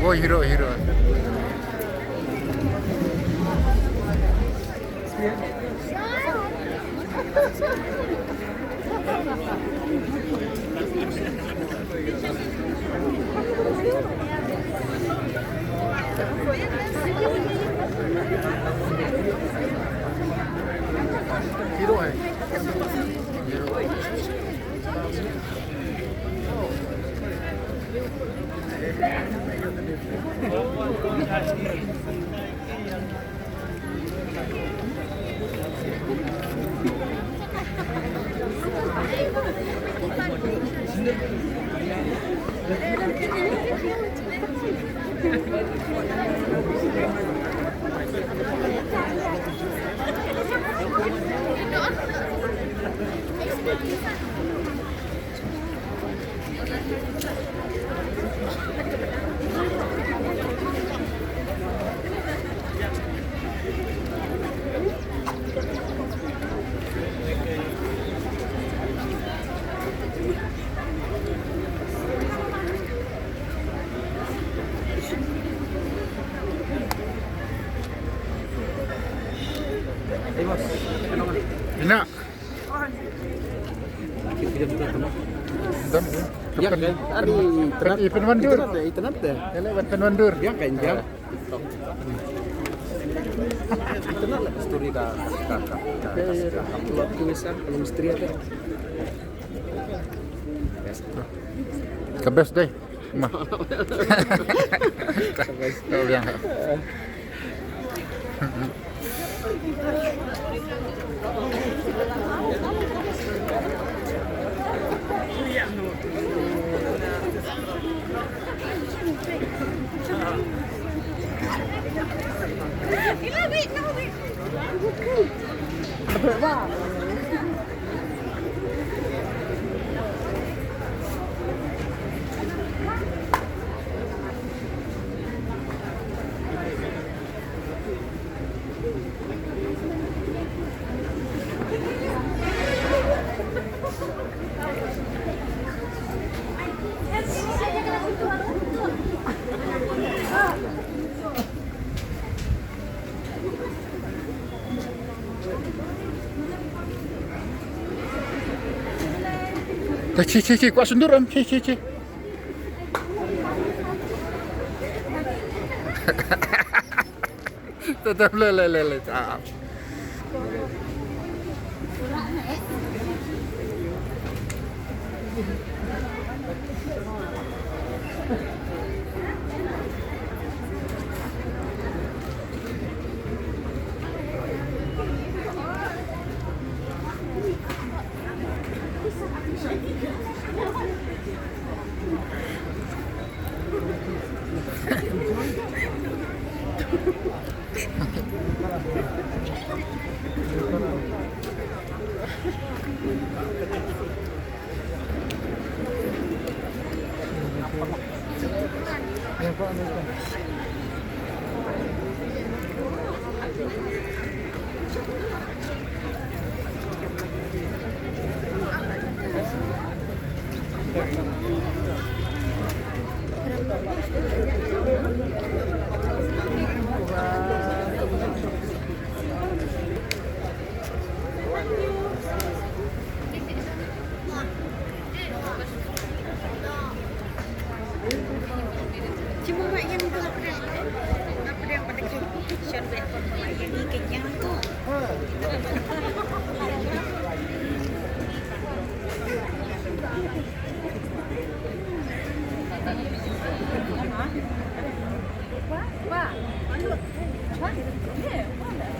Oh, hero. Hero है. Ina. Ya kan, ari Terat ipen wandur. Itenat deh. Kala ipen wandur. Ya kan jam. Itenat lah story dah kakak. Keluar tulisan kalau misteri ada. The best day. Mah. Tahu yang. Ci, kuat sunduran, ci. Tetap le. Cuma mak yang tu apa dia pada Shon berekor mak yang ni kenyang tu. Pak,